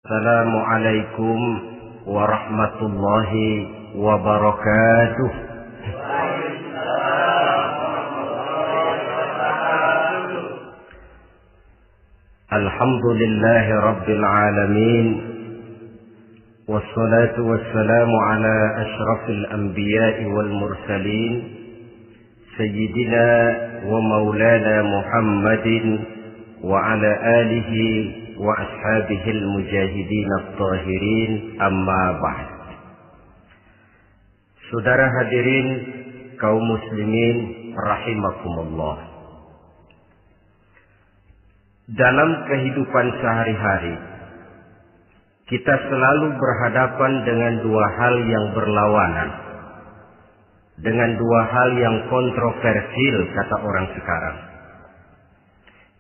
Assalamualaikum warahmatullahi wabarakatuh. Alhamdulillahi rabbil alamin. Wassalatu wassalamu ala ashrafil anbiya'i wal mursalin Sayyidina wa maulana Muhammadin wa ala alihi wa ashabihil mujahidin at-tahirin, amma ba'd. Saudara hadirin kaum muslimin rahimakumullah. Dalam kehidupan sehari-hari kita selalu berhadapan dengan dua hal yang berlawanan, dengan dua hal yang kontroversial kata orang sekarang,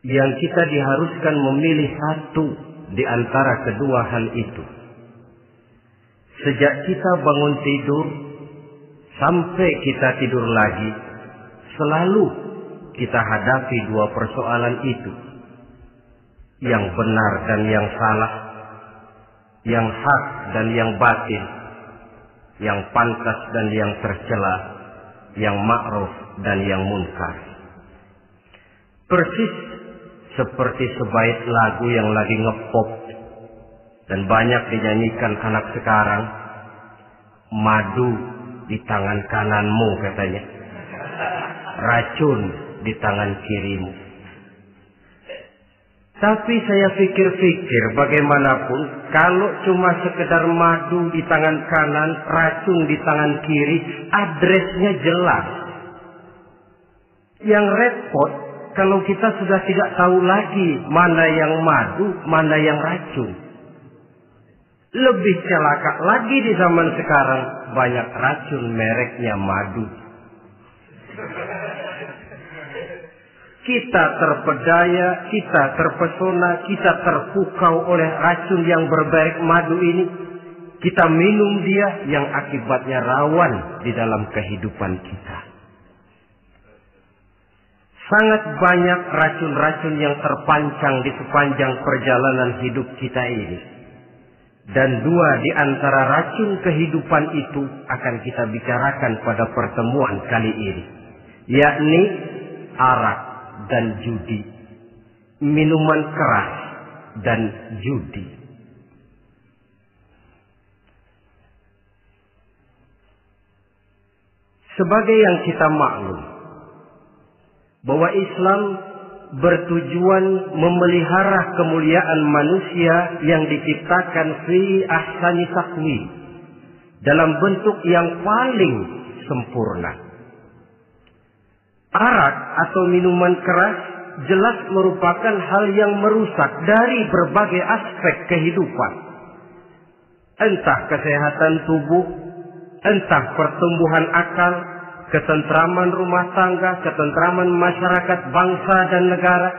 yang kita diharuskan memilih satu di antara kedua hal itu. Sejak kita bangun tidur sampai kita tidur lagi, selalu kita hadapi dua persoalan itu. Yang benar dan yang salah, yang hak dan yang batil, yang pantas dan yang tercela, yang ma'ruf dan yang munkar. Persis seperti sebait lagu yang lagi ngepop dan banyak dinyanyikan anak sekarang. Madu di tangan kananmu katanya, racun di tangan kirimu. Tapi saya pikir-pikir, bagaimanapun kalau cuma sekedar madu di tangan kanan, racun di tangan kiri, adresnya jelas. Yang repot kalau kita sudah tidak tahu lagi mana yang madu, mana yang racun. Lebih celaka lagi di zaman sekarang, banyak racun mereknya madu. Kita terpedaya, kita terpesona, kita terpukau oleh racun yang bermerek madu ini. Kita minum dia yang akibatnya rawan di dalam kehidupan kita. Sangat banyak racun-racun yang terpancang di sepanjang perjalanan hidup kita ini. Dan dua di antara racun kehidupan itu akan kita bicarakan pada pertemuan kali ini. Yakni arak dan judi, minuman keras dan judi. Sebagai yang kita maklum bahwa Islam bertujuan memelihara kemuliaan manusia yang diciptakan fi ahsani taqwim, dalam bentuk yang paling sempurna. Arak atau minuman keras jelas merupakan hal yang merusak dari berbagai aspek kehidupan. Entah kesehatan tubuh, entah pertumbuhan akal, ketentraman rumah tangga, ketentraman masyarakat, bangsa dan negara.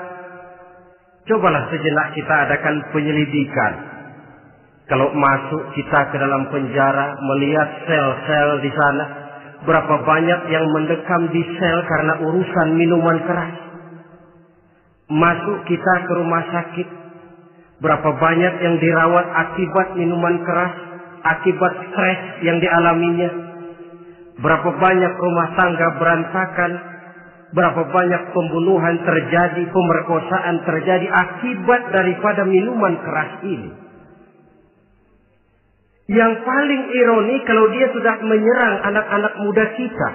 Cobalah sejenak kita adakan penyelidikan. Kalau masuk kita ke dalam penjara, melihat sel-sel di sana, berapa banyak yang mendekam di sel karena urusan minuman keras. Masuk kita ke rumah sakit, berapa banyak yang dirawat akibat minuman keras, akibat stres yang dialaminya. Berapa banyak rumah tangga berantakan, berapa banyak pembunuhan terjadi, pemerkosaan terjadi akibat daripada minuman keras ini. Yang paling ironi kalau dia sudah menyerang anak-anak muda kita.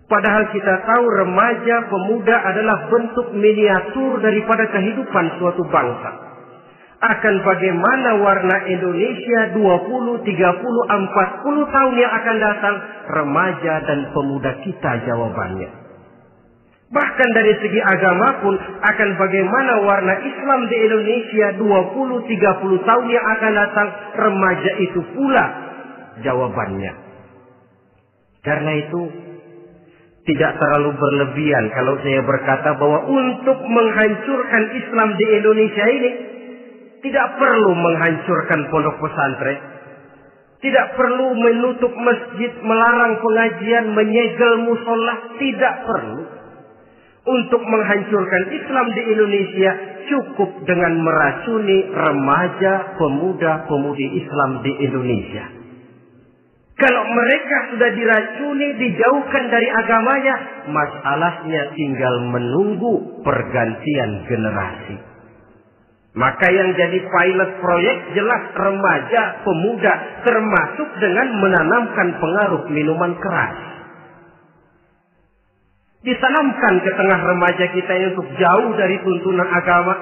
Padahal kita tahu remaja, pemuda adalah bentuk miniatur daripada kehidupan suatu bangsa. Akan bagaimana warna Indonesia 20, 30, 40 tahun yang akan datang, remaja dan pemuda kita jawabannya. Bahkan dari segi agama pun akan bagaimana warna Islam di Indonesia 20, 30 tahun yang akan datang, remaja itu pula jawabannya. Karena itu tidak terlalu berlebihan kalau saya berkata bahwa untuk menghancurkan Islam di Indonesia ini tidak perlu menghancurkan pondok pesantren, tidak perlu menutup masjid, melarang pengajian, menyegel musola, tidak perlu. Untuk menghancurkan Islam di Indonesia cukup dengan meracuni remaja, pemuda-pemudi Islam di Indonesia. Kalau mereka sudah diracuni, dijauhkan dari agamanya, masalahnya tinggal menunggu pergantian generasi. Maka yang jadi pilot proyek jelas remaja, pemuda, termasuk dengan menanamkan pengaruh minuman keras. Ditanamkan ke tengah remaja kita ini untuk jauh dari tuntunan agama.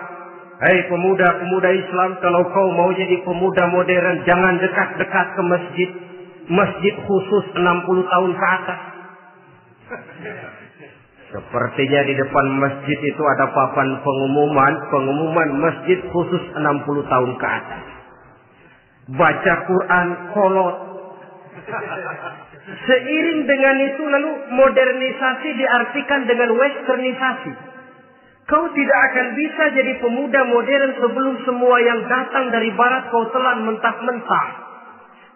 Hei pemuda-pemuda Islam, kalau kau mau jadi pemuda modern, jangan dekat-dekat ke masjid. Masjid khusus 60 tahun ke atas. Sepertinya di depan masjid itu ada papan pengumuman masjid khusus 60 tahun ke atas. Baca Quran kolot. Seiring dengan itu lalu modernisasi diartikan dengan westernisasi. Kau tidak akan bisa jadi pemuda modern sebelum semua yang datang dari barat kau telan mentah-mentah.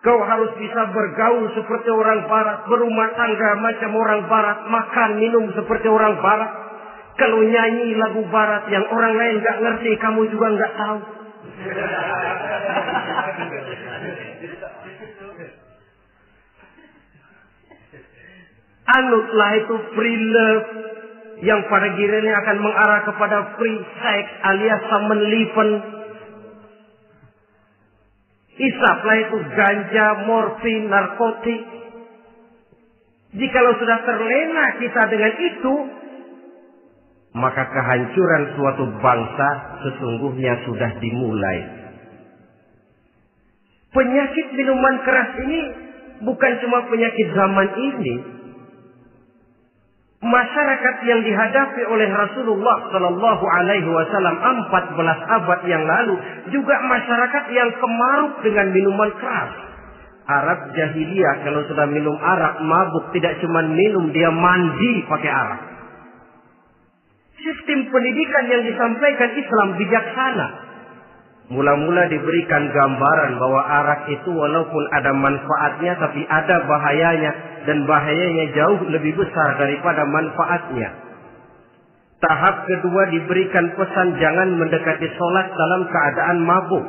Kau harus bisa bergaul seperti orang barat, berumah tangga macam orang barat, makan minum seperti orang barat. Kalau nyanyi lagu barat yang orang lain gak ngerti, kamu juga gak tahu. Anutlah itu free love yang pada gilirannya akan mengarah kepada free sex alias samenleven. Isaplah itu ganja, morfin, narkotik. Jikalau sudah terlena kita dengan itu, maka kehancuran suatu bangsa sesungguhnya sudah dimulai. Penyakit minuman keras ini bukan cuma penyakit zaman ini. Masyarakat yang dihadapi oleh Rasulullah Sallallahu Alaihi Wasallam 14 abad yang lalu juga masyarakat yang kemaruk dengan minuman keras. Arab jahiliyah kalau sudah minum arak mabuk, tidak cuma minum, dia mandi pakai arak. Sistem pendidikan yang disampaikan Islam bijaksana. Mula-mula diberikan gambaran bahwa arak itu walaupun ada manfaatnya tapi ada bahayanya, dan bahayanya jauh lebih besar daripada manfaatnya. Tahap kedua diberikan pesan jangan mendekati sholat dalam keadaan mabuk.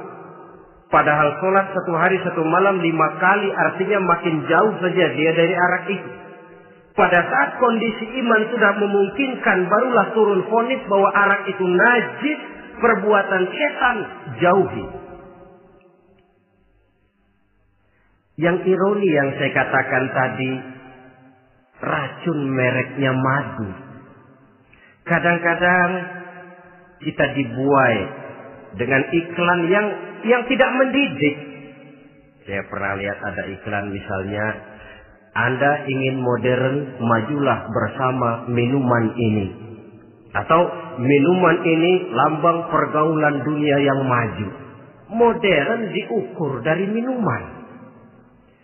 Padahal sholat 1 hari 1 malam 5 kali artinya makin jauh saja dia dari arak itu. Pada saat kondisi iman sudah memungkinkan, barulah turun vonis bahwa arak itu najis, perbuatan setan, jauhi. Yang ironi yang saya katakan tadi, racun mereknya madu. Kadang-kadang kita dibuai dengan iklan yang tidak mendidik. Saya pernah lihat ada iklan misalnya, Anda ingin modern, majulah bersama minuman ini. Atau minuman ini lambang pergaulan dunia yang maju. Modern diukur dari minuman.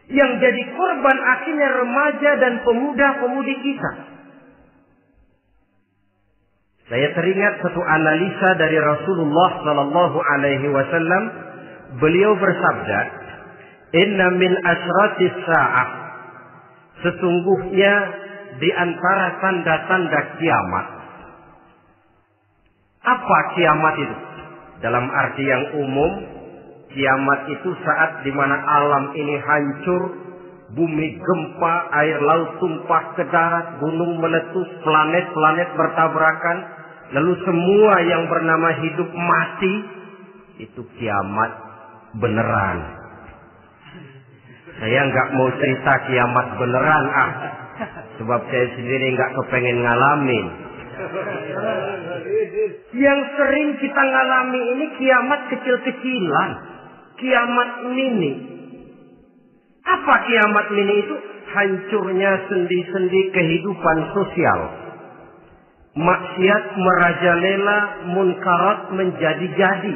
Yang jadi korban akhirnya remaja dan pemuda-pemudi kita. Saya teringat satu analisa dari Rasulullah Sallallahu Alaihi Wasallam. Beliau bersabda, "Inna min asratis sa'ah." Sesungguhnya di antara tanda-tanda kiamat. Apa kiamat itu? Dalam arti yang umum, kiamat itu saat di mana alam ini hancur, bumi gempa, air laut tumpah ke darat, gunung meletus, planet-planet bertabrakan, lalu semua yang bernama hidup mati. Itu kiamat beneran. Saya nggak mau cerita kiamat beneran, sebab saya sendiri nggak kepengen ngalamin. Yang sering kita ngalami ini kiamat kecil-kecilan. Kiamat mini. Apa kiamat mini itu? Hancurnya sendi-sendi kehidupan sosial. Maksiat merajalela, munkarat menjadi-jadi.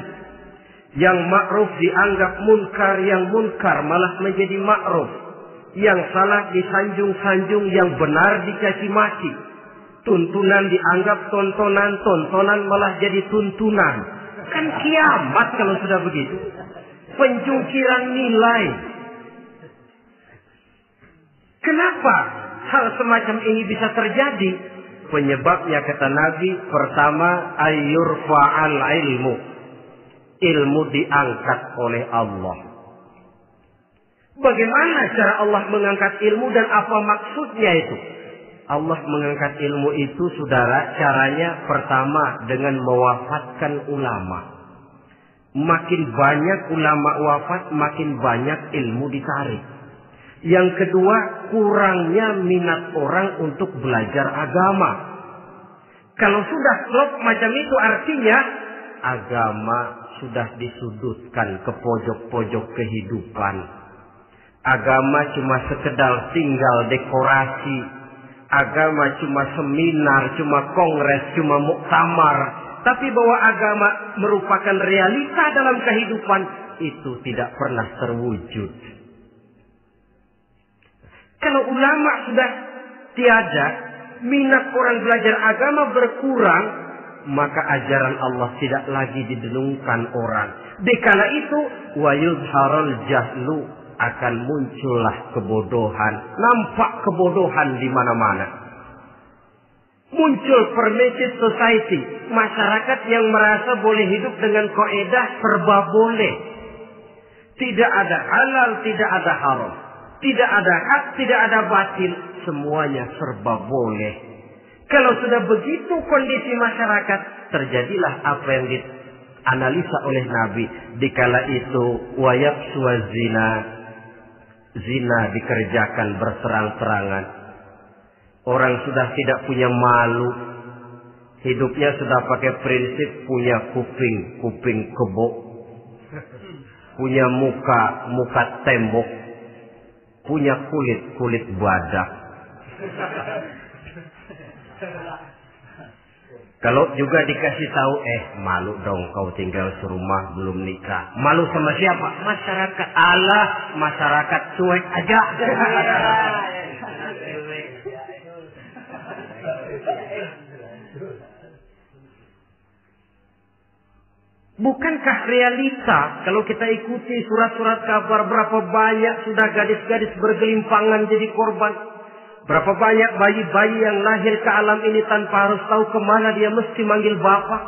Yang ma'ruf dianggap munkar, yang munkar malah menjadi ma'ruf. Yang salah disanjung-sanjung, yang benar dicaci maki. Tuntunan dianggap tontonan, tontonan malah jadi tuntunan. Kan kiamat kalau sudah begitu. Pencungkiran nilai. Kenapa hal semacam ini bisa terjadi? Penyebabnya kata Nabi, pertama ayyurfa'al ilmu. Ilmu diangkat oleh Allah. Bagaimana cara Allah mengangkat ilmu dan apa maksudnya itu? Allah mengangkat ilmu itu, saudara, caranya pertama dengan mewafatkan ulama. Makin banyak ulama wafat, makin banyak ilmu ditarik. Yang kedua, kurangnya minat orang untuk belajar agama. Kalau sudah klop macam itu, artinya agama sudah disudutkan ke pojok-pojok kehidupan. Agama cuma sekedar tinggal dekorasi. Agama cuma seminar, cuma kongres, cuma muktamar. Tapi bahwa agama merupakan realita dalam kehidupan, itu tidak pernah terwujud. Kalau ulama sudah tiada, minat orang belajar agama berkurang, maka ajaran Allah tidak lagi didenungkan orang. Dikala itu, wa yuzharul jahlu, akan muncullah kebodohan. Nampak kebodohan di mana-mana. Muncul permissive society, masyarakat yang merasa boleh hidup dengan kaidah serba boleh. Tidak ada halal, tidak ada haram. Tidak ada hak, tidak ada batil. Semuanya serba boleh. Kalau sudah begitu kondisi masyarakat, terjadilah apa yang dianalisa oleh Nabi. Dikala itu, wayabswa zina. Zina dikerjakan berterang-terangan. Orang sudah tidak punya malu. Hidupnya sudah pakai prinsip punya kuping kebo. Punya muka tembok. Punya kulit badak. Kalau juga dikasih tahu, malu dong kau tinggal serumah belum nikah. Malu sama siapa? Masyarakat. Allah, masyarakat cuek aja. Bukankah realita kalau kita ikuti surat-surat kabar, berapa banyak sudah gadis-gadis bergelimpangan jadi korban? Berapa banyak bayi-bayi yang lahir ke alam ini tanpa harus tahu kemana dia mesti manggil bapak.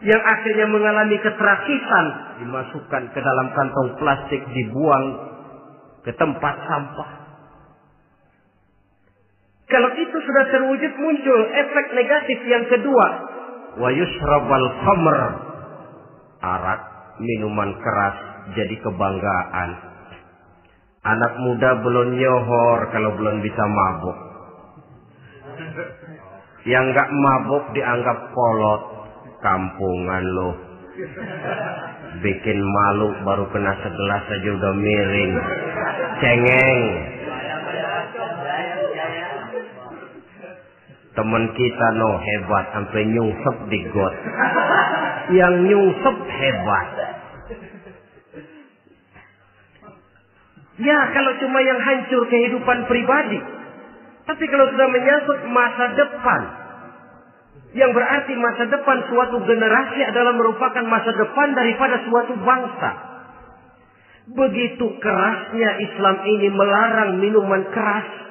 Yang akhirnya mengalami keterakisan, dimasukkan ke dalam kantong plastik, dibuang ke tempat sampah. Kalau itu sudah terwujud, muncul efek negatif yang kedua. Wa yushrabal khamr. Arak, minuman keras jadi kebanggaan. Anak muda belum nyohor kalau belum bisa mabuk. Yang gak mabuk dianggap kolot. Kampungan loh. Bikin malu baru kena segelas aja udah miring. Cengeng. Temen kita hebat sampai nyungsep di got. Yang nyungsep hebat. Ya, kalau cuma yang hancur kehidupan pribadi. Tapi kalau sudah menyangkut masa depan, yang berarti masa depan suatu generasi adalah merupakan masa depan daripada suatu bangsa. Begitu kerasnya Islam ini melarang minuman keras.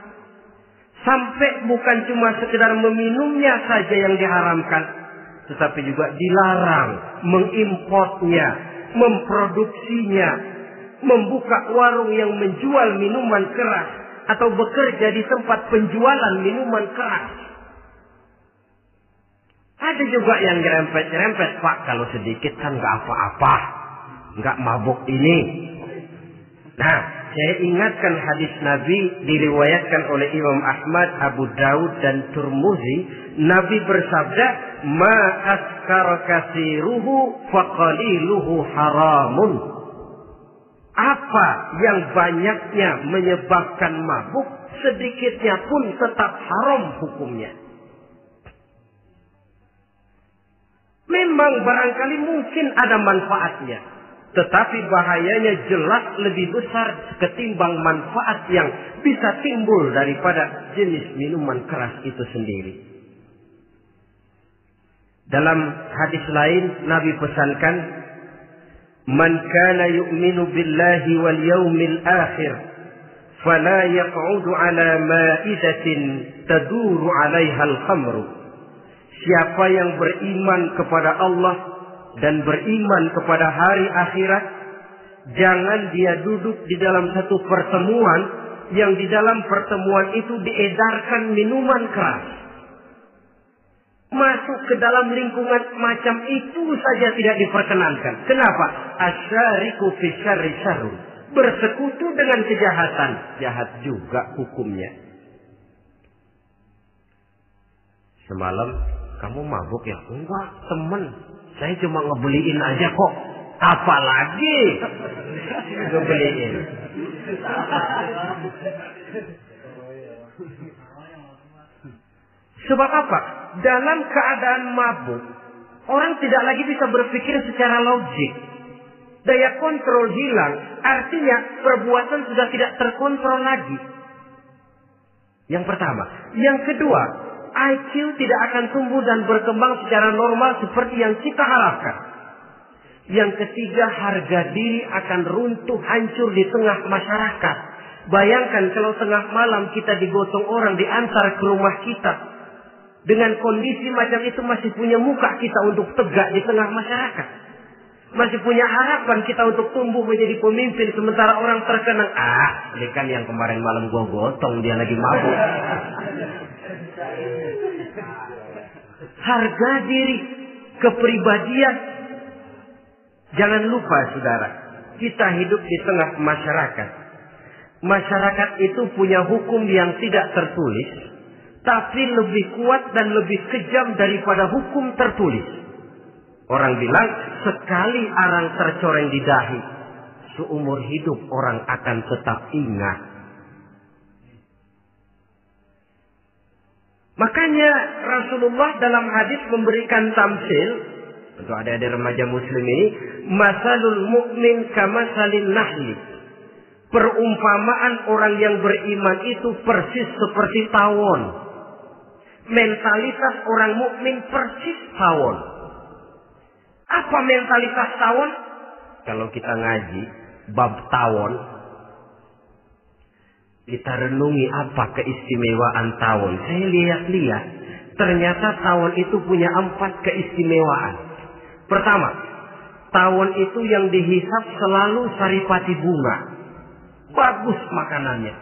Sampai bukan cuma sekedar meminumnya saja yang diharamkan, tetapi juga dilarang mengimportnya, memproduksinya, membuka warung yang menjual minuman keras atau bekerja di tempat penjualan minuman keras. Ada juga yang nyerempet-nyerempet, Pak, kalau sedikit kan nggak apa-apa, nggak mabuk ini. Nah, saya ingatkan hadis Nabi diriwayatkan oleh Imam Ahmad, Abu Daud dan Turmuzi. Nabi bersabda, "Ma askara katsiruhu faqaliluhu haramun." Apa yang banyaknya menyebabkan mabuk, sedikitnya pun tetap haram hukumnya. Memang barangkali mungkin ada manfaatnya, tetapi bahayanya jelas lebih besar ketimbang manfaat yang bisa timbul daripada jenis minuman keras itu sendiri. Dalam hadis lain Nabi pesankan, "Man kana yu'minu billahi wal yaumil akhir fala yaq'udu ala ma'idatin taduru 'alaiha al-khamru. Siapa yang beriman kepada Allah dan beriman kepada hari akhirat, jangan dia duduk di dalam satu pertemuan yang di dalam pertemuan itu diedarkan minuman keras. Masuk ke dalam lingkungan macam itu saja tidak diperkenankan. Kenapa? Asyariku fi syarri syarrun. Bersekutu dengan kejahatan, jahat juga hukumnya. Semalam kamu mabuk ya? Enggak, temen. Saya cuma ngebeliin aja kok. Apalagi ngebeliin. Sebab apa? Dalam keadaan mabuk, orang tidak lagi bisa berpikir secara logik. Daya kontrol hilang, artinya perbuatan sudah tidak terkontrol lagi. Yang pertama. Yang kedua, IQ tidak akan tumbuh dan berkembang secara normal seperti yang kita harapkan. Yang ketiga, harga diri akan runtuh hancur di tengah masyarakat. Bayangkan kalau tengah malam kita digotong orang diantar ke rumah kita. Dengan kondisi macam itu masih punya muka kita untuk tegak di tengah masyarakat. Masih punya harapan kita untuk tumbuh menjadi pemimpin sementara orang terkenang. Ini kan yang kemarin malam gua gotong, dia lagi mabuk. Harga diri, kepribadian. Jangan lupa saudara, kita hidup di tengah masyarakat. Masyarakat itu punya hukum yang tidak tertulis, tapi lebih kuat dan lebih kejam daripada hukum tertulis. Orang bilang, sekali arang tercoreng di dahi, seumur hidup orang akan tetap ingat. Makanya Rasulullah dalam hadis memberikan tamsil untuk adik-adik remaja muslim ini, masalul mu'min kamasalin nahli. Perumpamaan orang yang beriman itu persis seperti tawon. Mentalitas orang mukmin persis tawon. Apa mentalitas tawon? Kalau kita ngaji bab tawon, kita renungi apa keistimewaan tawon. Saya lihat-lihat, ternyata tawon itu punya 4 keistimewaan. Pertama, tawon itu yang dihisap selalu saripati bunga. Bagus makanannya.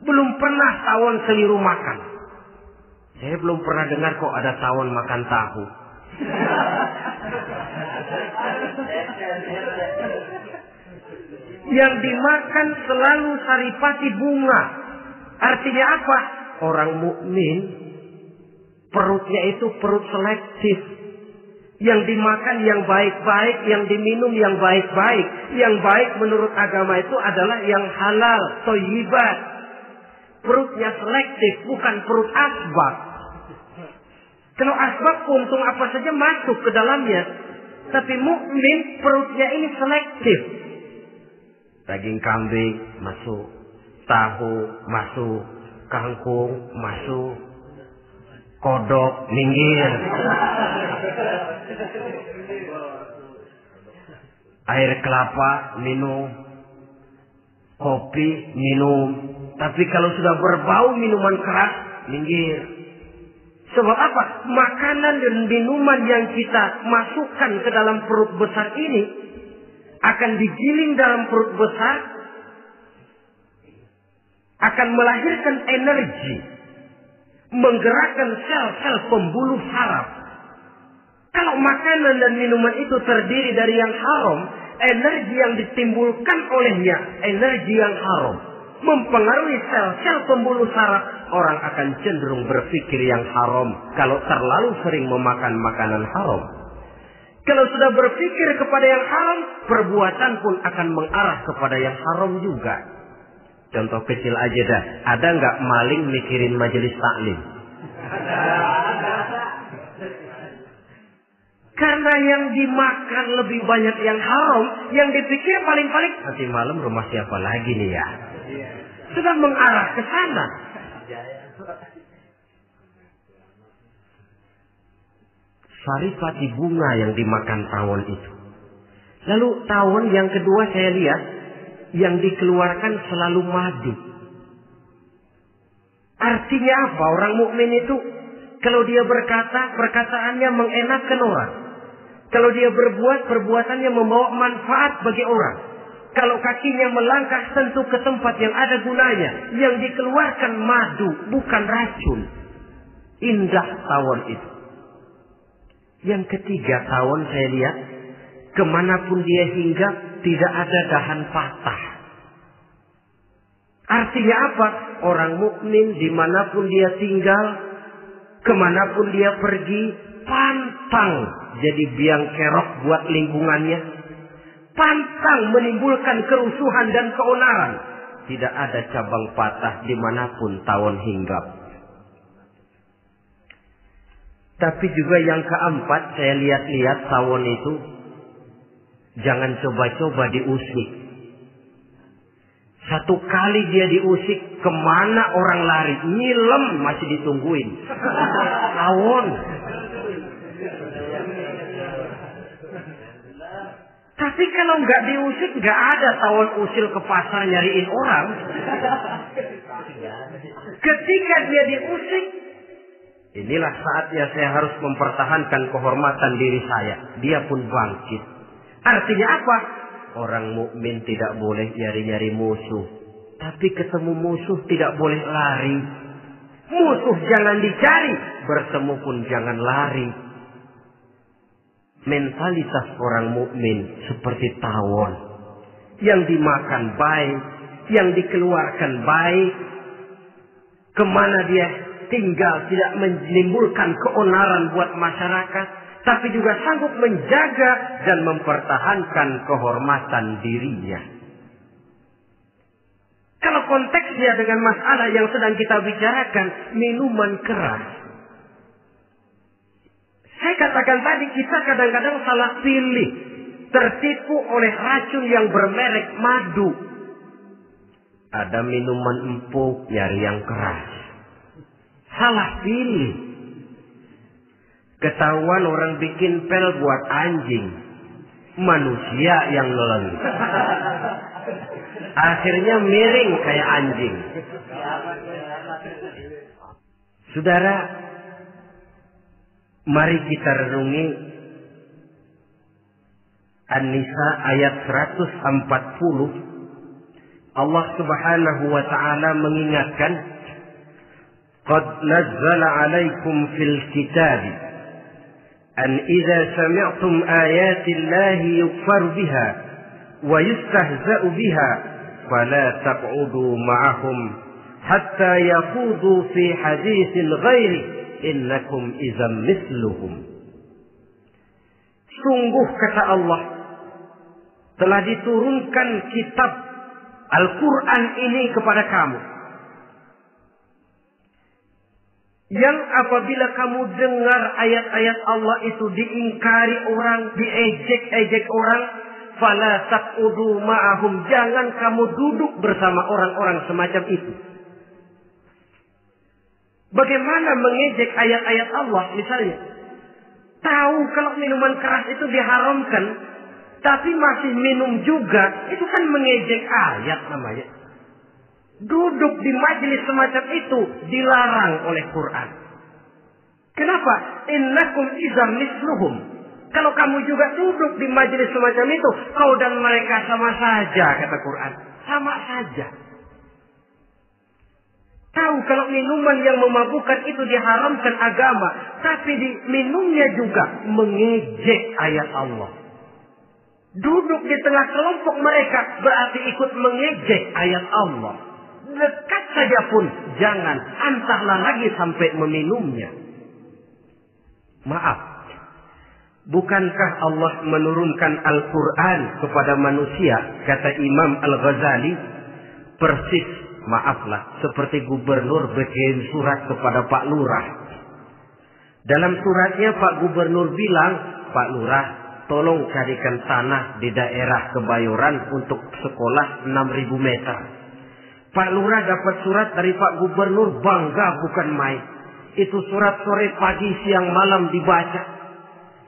Belum pernah tawon keliru makan. Saya belum pernah dengar kok ada tawon makan tahu. Yang dimakan selalu saripati bunga. Artinya apa? Orang mukmin perutnya itu perut selektif. Yang dimakan yang baik-baik, yang diminum yang baik-baik. Yang baik menurut agama itu adalah yang halal, thayyibat. Perutnya selektif, bukan perut asbab. Kalau asbab untung apa saja masuk ke dalamnya. Tapi mukmin perutnya ini selektif. Daging kambing masuk, tahu masuk, kangkung masuk, kodok minggir. Air kelapa minum, kopi minum. Tapi kalau sudah berbau minuman keras, minggir. Sebab apa? Makanan dan minuman yang kita masukkan ke dalam perut besar ini akan digiling dalam perut besar, akan melahirkan energi, menggerakkan sel-sel pembuluh saraf. Kalau makanan dan minuman itu terdiri dari yang haram, energi yang ditimbulkan olehnya energi yang haram, mempengaruhi sel-sel pembuluh saraf. Orang akan cenderung berpikir yang haram kalau terlalu sering memakan makanan haram. Kalau sudah berpikir kepada yang haram, perbuatan pun akan mengarah kepada yang haram juga. Contoh kecil aja dah. Ada nggak maling mikirin majelis taklim? Karena yang dimakan lebih banyak yang haram, yang dipikir paling-paling nanti malam rumah siapa lagi nih ya? Sudah mengarah ke sana. Saripati bunga yang dimakan tawon itu. Lalu tawon yang kedua saya lihat yang dikeluarkan selalu madu. Artinya apa? Orang mukmin itu kalau dia berkata, perkataannya mengenakan orang. Kalau dia berbuat, perbuatannya membawa manfaat bagi orang. Kalau kakinya melangkah tentu ke tempat yang ada gunanya. Yang dikeluarkan madu, bukan racun. Indah tawon itu. Yang ketiga, tawon saya lihat, kemanapun dia hinggap, tidak ada dahan patah. Artinya apa? Orang mukmin dimanapun dia tinggal, kemanapun dia pergi, pantang jadi biang kerok buat lingkungannya. Pantang menimbulkan kerusuhan dan keonaran. Tidak ada cabang patah dimanapun tawon hinggap. Tapi juga yang keempat, saya lihat-lihat tawon itu, jangan coba-coba diusik. Satu kali dia diusik, kemana orang lari? Nyilem masih ditungguin. Tawon. Tapi kalau nggak diusik, nggak ada tawon usil ke pasar nyariin orang. Ketika dia diusik, inilah saatnya saya harus mempertahankan kehormatan diri saya. Dia pun bangkit. Artinya apa? Orang mukmin tidak boleh nyari-nyari musuh. Tapi ketemu musuh tidak boleh lari. Musuh jangan dicari, bertemu pun jangan lari. Mentalitas orang mukmin seperti tawon. Yang dimakan baik, yang dikeluarkan baik. Kemana dia tinggal tidak menimbulkan keonaran buat masyarakat. Tapi juga sanggup menjaga dan mempertahankan kehormatan dirinya. Kalau konteksnya dengan masalah yang sedang kita bicarakan, minuman keras. Saya katakan tadi, kita kadang-kadang salah pilih. Tertipu oleh racun yang bermerek madu. Ada minuman empuk, nyari yang keras. Salah pilih. Ketahuan orang bikin pel buat anjing. Manusia yang nelen. Akhirnya miring kayak anjing. Saudara, mari kita renungi An-Nisa ayat 140. Allah Subhanahu wa ta'ala mengingatkan, "Qad nazzala 'alaikum fil kitab أن إذا سمعتم آيات الله يكفر بها ويستهزأ بها فلا تقعدوا معهم حتى يخوضوا في حديث غيره إنكم إذا مثلهم." Sungguh kata Allah, telah diturunkan kitab Al-Quran ini kepada kamu, yang apabila kamu dengar ayat-ayat Allah itu diingkari orang, diejek-ejek orang, fala taqudu ma'ahum, jangan kamu duduk bersama orang-orang semacam itu. Bagaimana mengejek ayat-ayat Allah misalnya? Tahu kalau minuman keras itu diharamkan, tapi masih minum juga, itu kan mengejek ayat namanya. Duduk di majelis semacam itu dilarang oleh Quran. Kenapa? Innakum idzam misluhum. Kalau kamu juga duduk di majelis semacam itu, kau dan mereka sama saja, kata Quran. Sama saja. Tahu kalau minuman yang memabukkan itu diharamkan agama, tapi minumnya juga mengejek ayat Allah. Duduk di tengah kelompok mereka berarti ikut mengejek ayat Allah. Dekat saja pun jangan, entahlah lagi sampai meminumnya. Maaf, bukankah Allah menurunkan Al-Quran kepada manusia, kata Imam Al-Ghazali, persis, maaflah, seperti gubernur bikin surat kepada Pak Lurah. Dalam suratnya Pak Gubernur bilang, Pak Lurah, tolong carikan tanah di daerah Kebayoran untuk sekolah 6.000 meter. Pak Lurah dapat surat dari Pak Gubernur, bangga bukan main. Itu surat sore, pagi, siang, malam dibaca.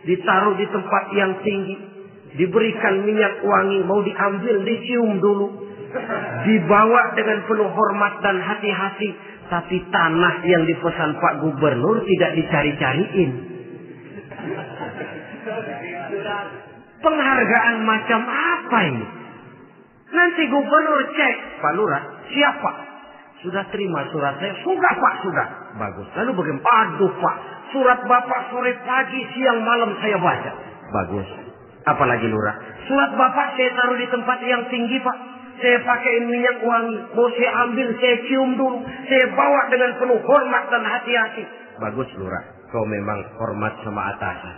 Ditaruh di tempat yang tinggi. Diberikan minyak wangi, mau diambil, dicium dulu. Dibawa dengan penuh hormat dan hati-hati. Tapi tanah yang dipesan Pak Gubernur tidak dicari-cariin. Penghargaan macam apa ini? Nanti Gubernur cek, Pak Lurah, siapa? Sudah terima surat saya? Sudah Pak, sudah. Bagus. Lalu bagaimana? Aduh Pak, surat Bapak sore pagi siang malam saya baca. Bagus. Apalagi Lurah? Surat Bapak saya taruh di tempat yang tinggi Pak. Saya pakai minyak wangi. Mau saya ambil, saya cium dulu. Saya bawa dengan penuh hormat dan hati-hati. Bagus Lurah. Kau memang hormat sama atasan.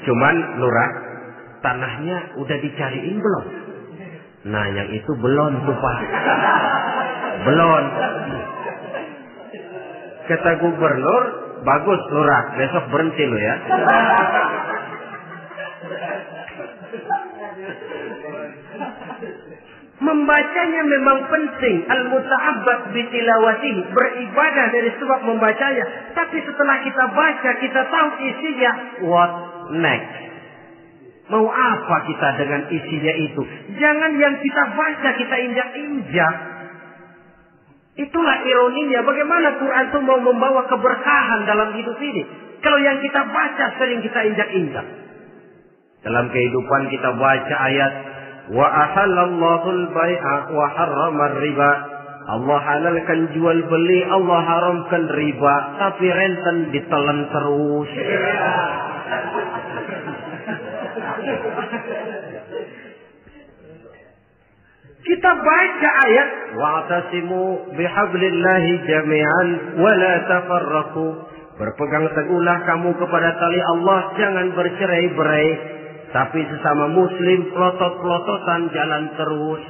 Cuman Lurah, tanahnya udah dicariin belum? Nah yang itu belum tuh Pak. Belum. Kata Gubernur, bagus Lurah. Besok berhenti lo ya. Membacanya memang penting. Al-muta'abbad bitilawatihi. Beribadah dari sebab membacanya. Tapi setelah kita baca, kita tahu isinya. What next? Mau apa kita dengan isinya itu? Jangan yang kita baca, kita injak-injak. Itulah ironinya. Bagaimana Quran itu mau membawa keberkahan dalam hidup ini. Kalau yang kita baca sering kita injak-injak. Dalam kehidupan kita baca ayat. Wa ahallallahu al-bai'a wa harrama riba. Allah halalkan jual beli, Allah haramkan riba, tapi renten ditelan terus. Kita baca ayat wa'tasimu bihablillahi jami'an wa la tafarraqu. Berpegang teguhlah kamu kepada tali Allah, jangan bercerai-berai. Tapi sesama muslim pelotot-pelototan jalan terus.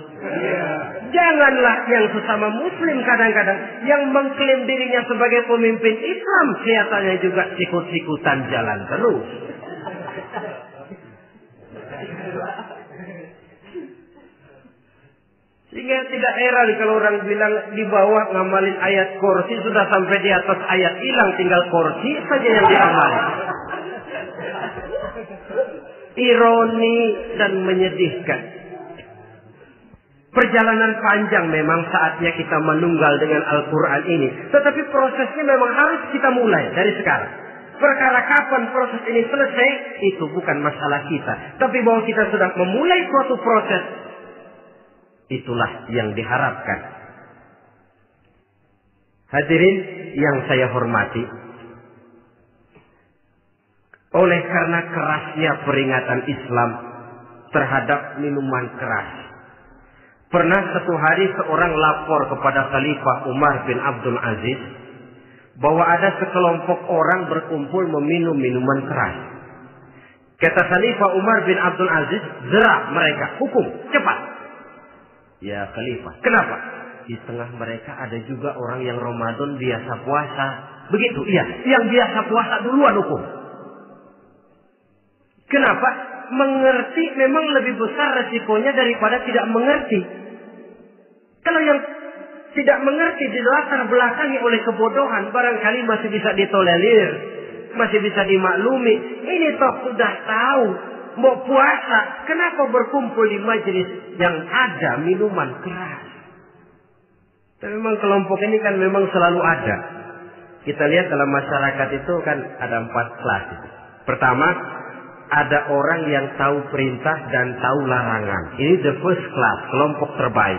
Janganlah yang sesama muslim kadang-kadang yang mengklaim dirinya sebagai pemimpin Islam kelihatannya juga sikut-sikutan jalan terus. Sehingga tidak heran kalau orang bilang di bawah ngamalin ayat kursi sudah sampai di atas ayat hilang, tinggal kursi saja yang diamalin. Ironi dan menyedihkan. Perjalanan panjang memang saatnya kita menunggal dengan Al-Quran ini. Tetapi prosesnya memang harus kita mulai dari sekarang. Perkara kapan proses ini selesai, itu bukan masalah kita. Tapi bahwa kita sudah memulai suatu proses, itulah yang diharapkan. Hadirin yang saya hormati. Oleh karena kerasnya peringatan Islam terhadap minuman keras. Pernah satu hari seorang lapor kepada Khalifah Umar bin Abdul Aziz bahwa ada sekelompok orang berkumpul meminum minuman keras. Kata Khalifah Umar bin Abdul Aziz, jerak mereka, hukum, cepat. Ya Khalifah, kenapa? Di tengah mereka ada juga orang yang Ramadan biasa puasa. Begitu, iya, yang biasa puasa duluan hukum. Kenapa? Mengerti memang lebih besar resikonya daripada tidak mengerti. Kalau yang tidak mengerti dilatar belakangi oleh kebodohan, barangkali masih bisa ditolerir, masih bisa dimaklumi. Ini toh sudah tahu mau puasa, kenapa berkumpul di majelis yang ada minuman keras? Tapi memang kelompok ini kan memang selalu ada. Kita lihat dalam masyarakat itu kan ada 4 kelas. Pertama, ada orang yang tahu perintah dan tahu larangan. Ini the first class, kelompok terbaik.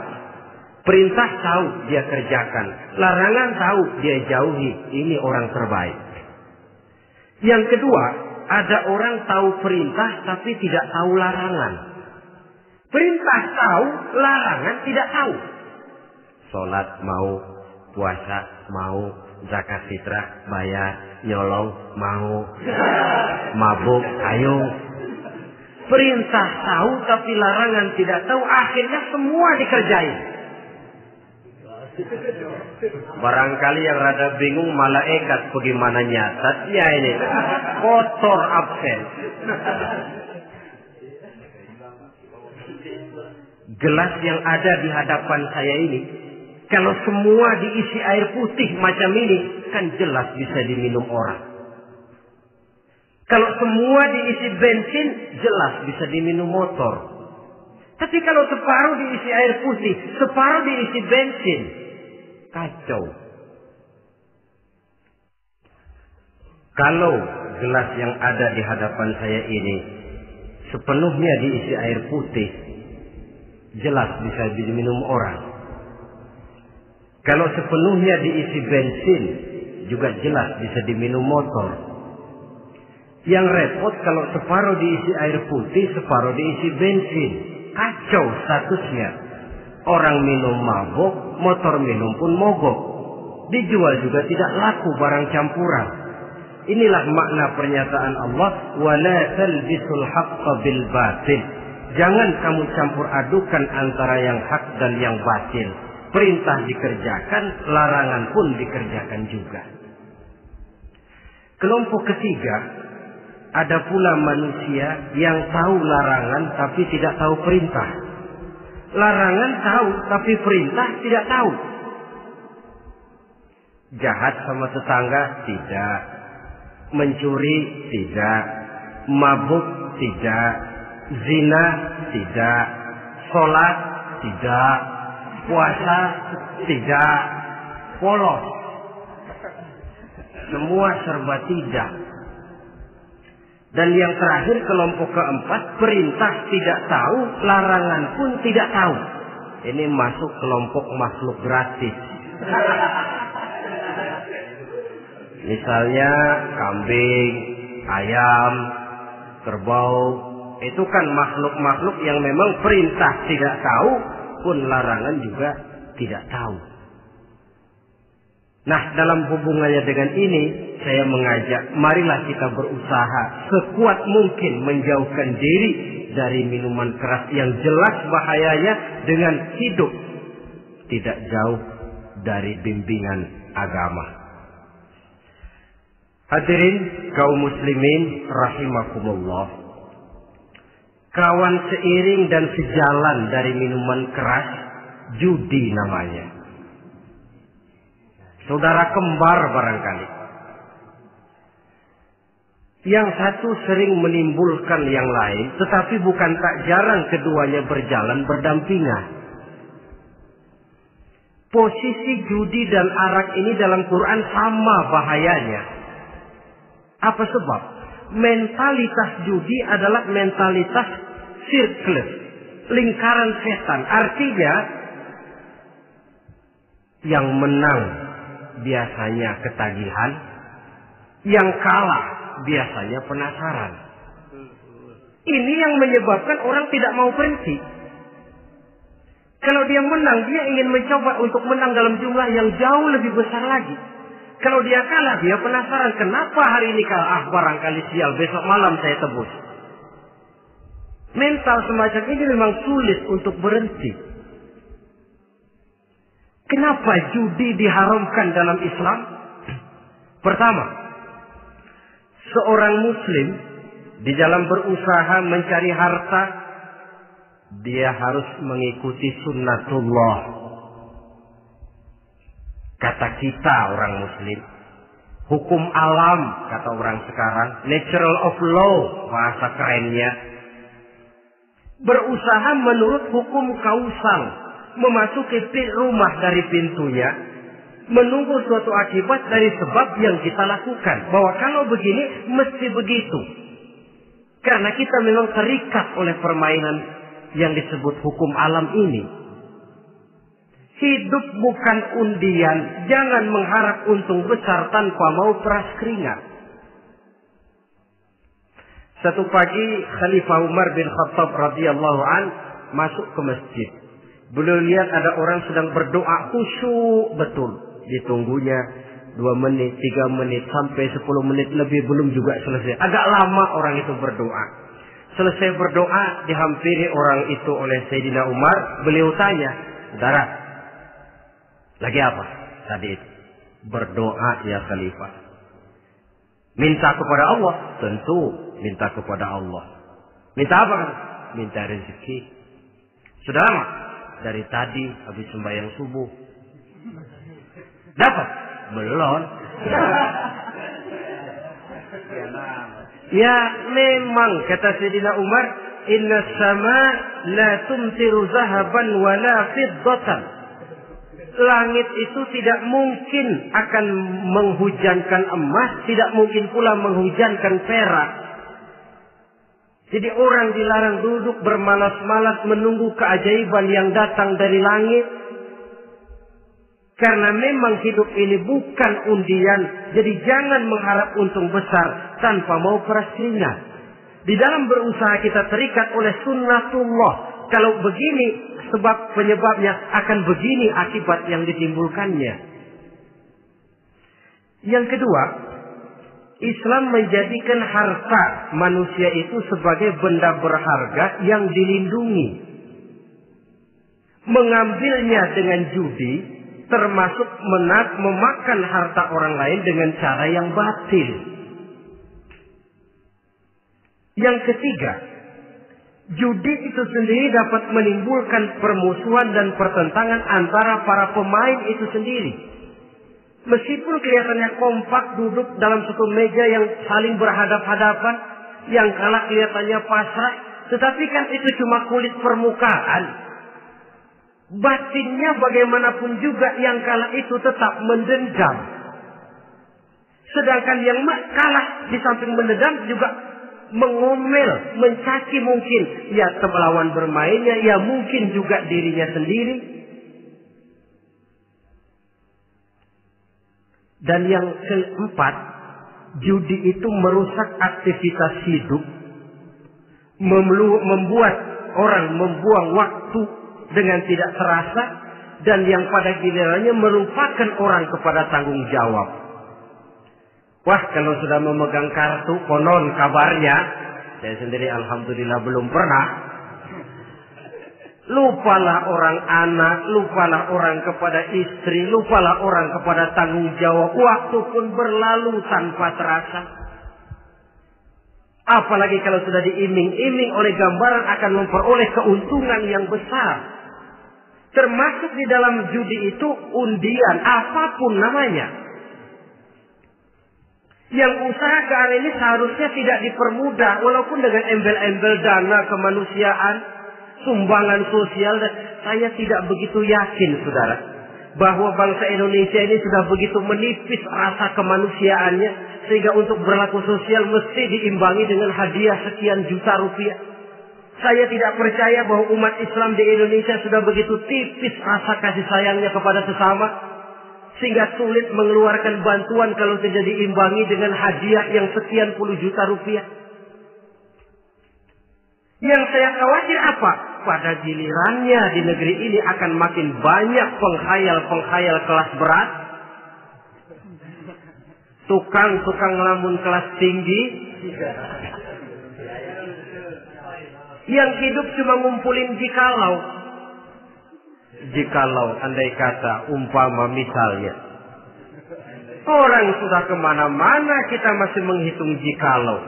Perintah tahu dia kerjakan, larangan tahu dia jauhi. Ini orang terbaik. Yang kedua, ada orang tahu perintah tapi tidak tahu larangan. Perintah tahu, larangan tidak tahu. Sholat mau, puasa mau, zakat fitrah bayar, nyolong mau, mabuk ayo. Perintah tahu tapi larangan tidak tahu, akhirnya semua dikerjain. Barangkali yang rada bingung malaikat bagaimana nyatatnya ini, kotor absen. Gelas yang ada di hadapan saya ini, kalau semua diisi air putih macam ini, kan jelas bisa diminum orang. Kalau semua diisi bensin, jelas bisa diminum motor. Tapi kalau separuh diisi air putih, separuh diisi bensin, kacau. Kalau gelas yang ada di hadapan saya ini sepenuhnya diisi air putih, jelas bisa diminum orang. Kalau sepenuhnya diisi bensin, juga jelas bisa diminum motor. Yang repot kalau separuh diisi air putih, separuh diisi bensin. Kacau statusnya. Orang minum mabok, motor minum pun mogok. Dijual juga tidak laku barang campuran. Inilah makna pernyataan Allah, wala talbisul haqqa bil batil. Jangan kamu campur adukan antara yang hak dan yang batil. Perintah dikerjakan, larangan pun dikerjakan juga. Kelompok ketiga, ada pula manusia yang tahu larangan tapi tidak tahu perintah. Larangan tahu tapi perintah tidak tahu. Jahat sama tetangga tidak, mencuri tidak, mabuk tidak, zina tidak, sholat tidak, puasa tidak, polos. Semua serba tidak. Dan yang terakhir, kelompok keempat, perintah tidak tahu, larangan pun tidak tahu. Ini masuk kelompok makhluk gratis. Misalnya kambing, ayam, kerbau, itu kan makhluk-makhluk yang memang perintah tidak tahu, pun larangan juga tidak tahu. Nah, dalam hubungannya dengan ini, saya mengajak, marilah kita berusaha sekuat mungkin menjauhkan diri dari minuman keras yang jelas bahayanya dengan hidup tidak jauh dari bimbingan agama. Hadirin kaum muslimin rahimakumullah. Kawan seiring dan sejalan dari minuman keras, judi namanya. Saudara kembar barangkali. Yang satu sering menimbulkan yang lain, tetapi bukan tak jarang keduanya berjalan berdampingan. Posisi judi dan arak ini dalam Quran sama bahayanya. Apa sebab? Mentalitas judi adalah mentalitas sirkel, lingkaran setan. Artinya, yang menang biasanya ketagihan, yang kalah biasanya penasaran. Ini yang menyebabkan orang tidak mau berhenti. Kalau dia menang, dia ingin mencoba untuk menang dalam jumlah yang jauh lebih besar lagi. Kalau dia kalah, dia penasaran, kenapa hari ini kalah? Barangkali sial, besok malam saya tebus. Mental semacam ini memang sulit untuk berhenti. Kenapa judi diharamkan dalam Islam? Pertama, seorang muslim di dalam berusaha mencari harta, dia harus mengikuti sunnatullah. Kata kita orang muslim, hukum alam kata orang sekarang, natural of law bahasa kerennya. Berusaha menurut hukum kausal, memasuki rumah dari pintunya, menunggu suatu akibat dari sebab yang kita lakukan. Bahwa kalau begini, mesti begitu. Karena kita memang terikat oleh permainan yang disebut hukum alam ini. Hidup bukan undian, jangan mengharap untung besar tanpa mau peras keringat. Satu pagi Khalifah Umar bin Khattab radhiyallahu an masuk ke masjid. Beliau lihat ada orang sedang berdoa khusyuk betul. Ditunggunya 2 menit, 3 menit, sampai 10 menit lebih belum juga selesai. Agak lama orang itu berdoa. Selesai berdoa, dihampiri orang itu oleh Sayyidina Umar. Beliau tanya, saudara, lagi apa tadi itu? Berdoa ya Khalifah. Minta kepada Allah? Tentu minta kepada Allah. Minta apa? Minta rezeki. Sudah lama? Dari tadi habis sembahyang subuh. Dapat? Belum. Ya memang kata Sayyidina Umar, inna sama la tumtiru zahaban wala fiddatan. Langit itu tidak mungkin akan menghujankan emas, tidak mungkin pula menghujankan perak. Jadi orang dilarang duduk bermalas-malas menunggu keajaiban yang datang dari langit. Karena memang hidup ini bukan undian. Jadi jangan mengharap untung besar tanpa mau peras keringat. Di dalam berusaha kita terikat oleh sunnatullah. Kalau begini sebab penyebabnya, akan begini akibat yang ditimbulkannya. Yang kedua, Islam menjadikan harta manusia itu sebagai benda berharga yang dilindungi. Mengambilnya dengan judi termasuk memakan harta orang lain dengan cara yang batil. Yang ketiga, judi itu sendiri dapat menimbulkan permusuhan dan pertentangan antara para pemain itu sendiri. Meskipun kelihatannya kompak duduk dalam satu meja yang saling berhadap-hadapan, yang kalah kelihatannya pasrah, tetapi kan itu cuma kulit permukaan. Batinnya bagaimanapun juga yang kalah itu tetap mendendam. Sedangkan yang kalah di samping mendendam juga mengomel, mencaci mungkin. Ya lawan bermainnya, ya mungkin juga dirinya sendiri. Dan yang keempat, judi itu merusak aktivitas hidup. Membuat orang membuang waktu dengan tidak terasa. Dan yang pada gilirannya melupakan orang kepada tanggung jawab. Wah, kalau sudah memegang kartu, konon kabarnya, saya sendiri alhamdulillah belum pernah. Lupalah orang anak, lupalah orang kepada istri, lupalah orang kepada tanggung jawab. Waktu pun berlalu tanpa terasa. Apalagi kalau sudah diiming-iming oleh gambaran akan memperoleh keuntungan yang besar. Termasuk di dalam judi itu undian, apapun namanya. Yang usaha ke arah ini seharusnya tidak dipermudah, walaupun dengan embel-embel dana kemanusiaan, sumbangan sosial. Saya tidak begitu yakin, saudara, bahwa bangsa Indonesia ini sudah begitu menipis rasa kemanusiaannya, sehingga untuk berlaku sosial mesti diimbangi dengan hadiah sekian juta rupiah. Saya tidak percaya bahwa umat Islam di Indonesia sudah begitu tipis rasa kasih sayangnya kepada sesama, sehingga sulit mengeluarkan bantuan kalau tidak diimbangi dengan hadiah yang sekian puluh juta rupiah. Yang saya khawatir apa? Pada gilirannya di negeri ini akan makin banyak penghayal-penghayal kelas berat. Tukang-tukang ngelamun kelas tinggi. Yang hidup cuma ngumpulin jikalau. Jikalau, andai kata, umpama misalnya. Orang sudah kemana-mana, kita masih menghitung jikalau.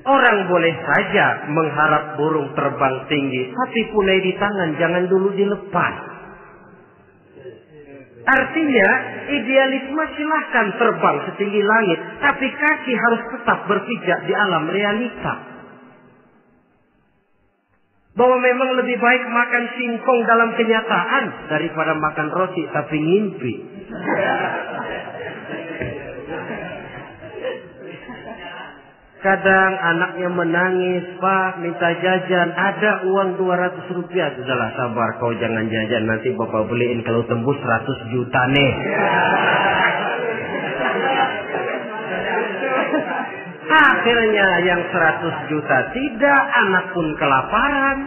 Orang boleh saja mengharap burung terbang tinggi, tapi punai di tangan jangan dulu dilepas. Artinya, idealisme silahkan terbang setinggi langit, tapi kaki harus tetap berpijak di alam realita. Bahwa memang lebih baik makan singkong dalam kenyataan daripada makan roti tapi ngimpi. Kadang anaknya menangis, Pak, minta jajan, ada uang 200 rupiah. Sudahlah, sabar, kau jangan jajan, nanti bapak beliin kalau tembus 100 juta nih. Akhirnya yang 100 juta tidak, anak pun kelaparan.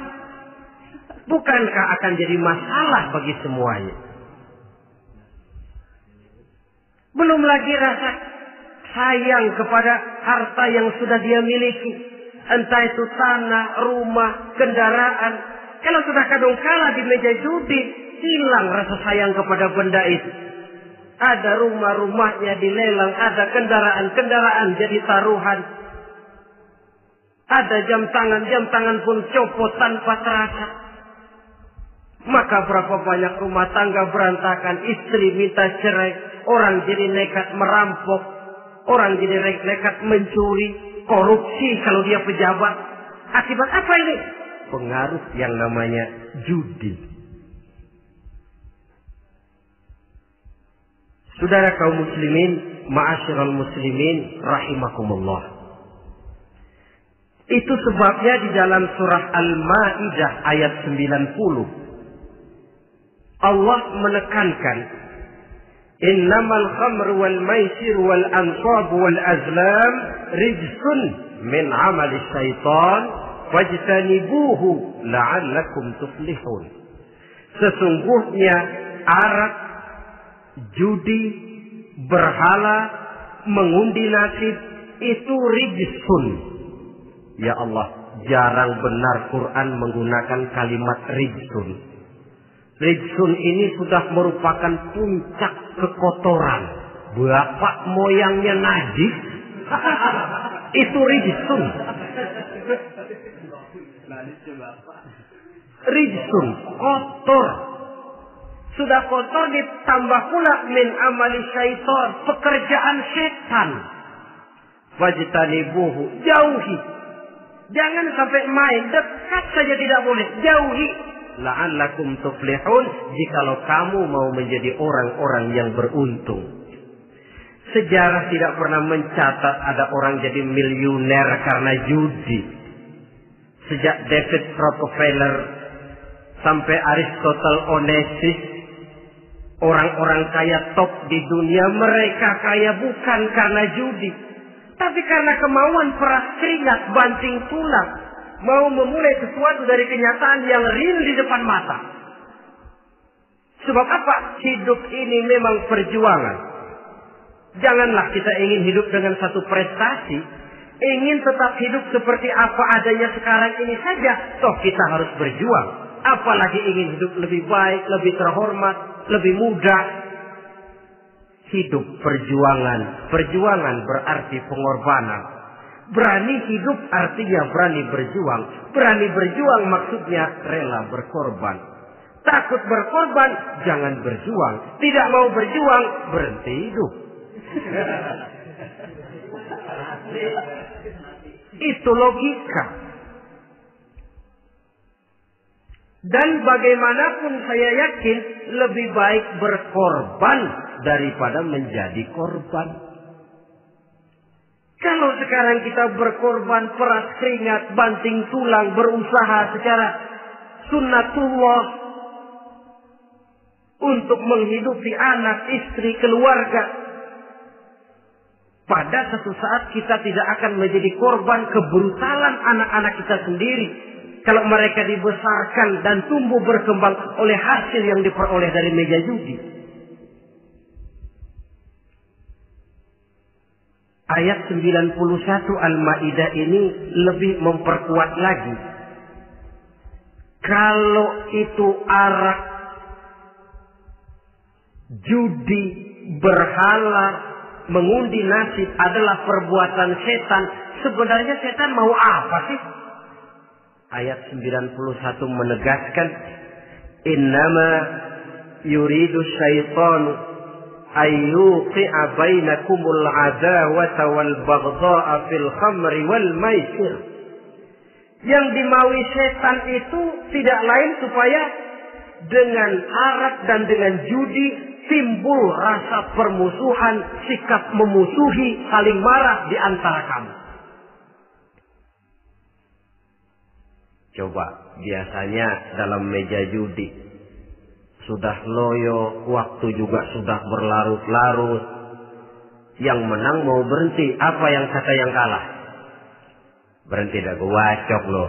Bukankah akan jadi masalah bagi semuanya? Belum lagi rasa sayang kepada harta yang sudah dia miliki. Entah itu tanah, rumah, kendaraan. Kalau sudah kadung kalah di meja judi, hilang rasa sayang kepada benda itu. Ada rumah-rumahnya dilelang, ada kendaraan-kendaraan jadi taruhan. Ada jam tangan pun copot tanpa terasa. Maka berapa banyak rumah tangga berantakan, istri minta cerai, orang jadi nekat merampok. Orang jadi nekat mencuri, korupsi kalau dia pejabat. Akibat apa ini? Pengaruh yang namanya judi. Saudara kaum muslimin, ma'asyiral muslimin rahimakumullah. Itu sebabnya di dalam surah Al-Maidah ayat 90 Allah menekankan, innamal khamru wal maisir wal ansab wal azlam rijsun min amali syaitan fajtanibuhu la'allakum tuflihun. Sesungguhnya arak, judi, berhala, mengundi nasib itu rijsun. Ya Allah, jarang benar Quran menggunakan kalimat rijsun. Rijsun ini sudah merupakan puncak kekotoran. Bapak moyangnya najis, itu rijsun. Rijsun, kotor. Sudah kotor ditambah pula min amali syaitan, pekerjaan setan. Wajtanibuhu, jauhi. Jangan sampai main, dekat saja tidak boleh, jauhi. La'allakum tuflihun, jikalau kamu mau menjadi orang-orang yang beruntung. Sejarah tidak pernah mencatat ada orang jadi miliuner karena judi. Sejak David Rockefeller sampai Aristotle Onassis, orang-orang kaya top di dunia, mereka kaya bukan karena judi, tapi karena kemauan peras keringat banting tulang, mau memulai sesuatu dari kenyataan yang real di depan mata. Sebab apa? Hidup ini memang perjuangan. Janganlah kita ingin hidup dengan satu prestasi, ingin tetap hidup seperti apa adanya sekarang ini saja, toh kita harus berjuang. Apalagi ingin hidup lebih baik, lebih terhormat, lebih mudah. Hidup perjuangan. Perjuangan berarti pengorbanan. Berani hidup artinya berani berjuang. Berani berjuang maksudnya rela berkorban. Takut berkorban, jangan berjuang. Tidak mau berjuang, berhenti hidup. Itu logika. Dan bagaimanapun saya yakin lebih baik berkorban daripada menjadi korban. Kalau sekarang kita berkorban, peras keringat, banting tulang, berusaha secara sunnatullah untuk menghidupi anak, istri, keluarga, pada satu saat kita tidak akan menjadi korban kebrutalan anak-anak kita sendiri. Kalau mereka dibesarkan dan tumbuh berkembang oleh hasil yang diperoleh dari meja judi. Ayat 91 Al-Maidah ini lebih memperkuat lagi. Kalau itu arak, judi, berhala, mengundi nasib adalah perbuatan setan, sebenarnya setan mau apa sih? Ayat 91 menegaskan, innama yuridu syaitanu ayyuqi'a bainakumul adawata wal baghdha'a fil khamri wal maisir. Yang dimaui setan itu tidak lain supaya dengan arak dan dengan judi timbul rasa permusuhan, sikap memusuhi, saling marah di antara kamu. Coba, biasanya dalam meja judi sudah loyo, waktu juga sudah berlarut-larut. Yang menang mau berhenti, apa yang kata yang kalah? Berhenti dah, gue wacok loh.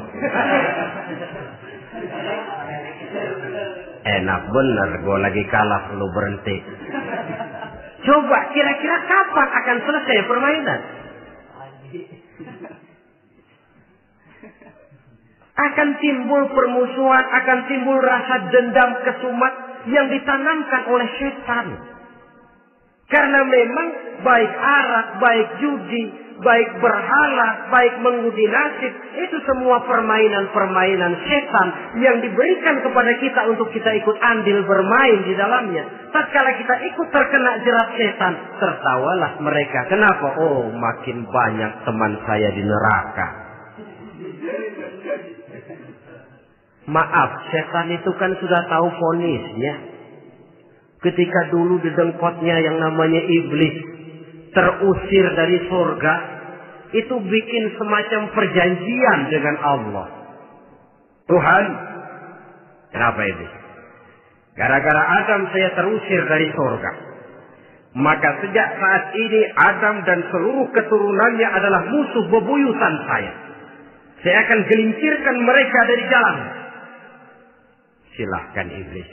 Enak bener, gue lagi kalah, lu berhenti. Coba, kira-kira kapan akan selesai permainan? Akan timbul permusuhan, akan timbul rasa dendam, kesumat yang ditanamkan oleh setan. Karena memang baik arak, baik judi, baik berhala, baik mengundi nasib, itu semua permainan-permainan setan yang diberikan kepada kita untuk kita ikut andil bermain di dalamnya. Tatkala kita ikut terkena jerat setan, tertawalah mereka. Kenapa? Oh, makin banyak teman saya di neraka. Maaf, setan itu kan sudah tahu vonisnya. Ketika dulu di dengkotnya yang namanya iblis terusir dari surga, itu bikin semacam perjanjian dengan Allah. Tuhan, kenapa iblis? Gara-gara Adam saya terusir dari surga. Maka sejak saat ini Adam dan seluruh keturunannya adalah musuh bebuyutan saya. Saya akan gelincirkan mereka dari jalan. Silahkan iblis,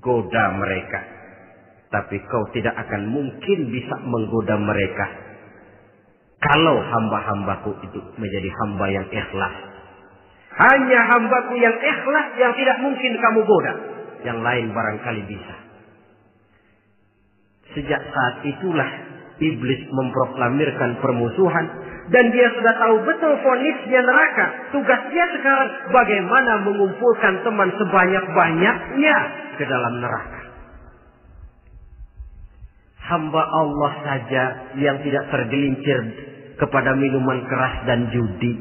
goda mereka. Tapi kau tidak akan mungkin bisa menggoda mereka kalau hamba-hambaku itu menjadi hamba yang ikhlas. Hanya hambaku yang ikhlas yang tidak mungkin kamu goda. Yang lain barangkali bisa. Sejak saat itulah iblis memproklamirkan permusuhan. Dan dia sudah tahu betul vonisnya neraka. Tugas dia sekarang bagaimana mengumpulkan teman sebanyak-banyaknya ke dalam neraka. Hamba Allah saja yang tidak tergelincir kepada minuman keras dan judi.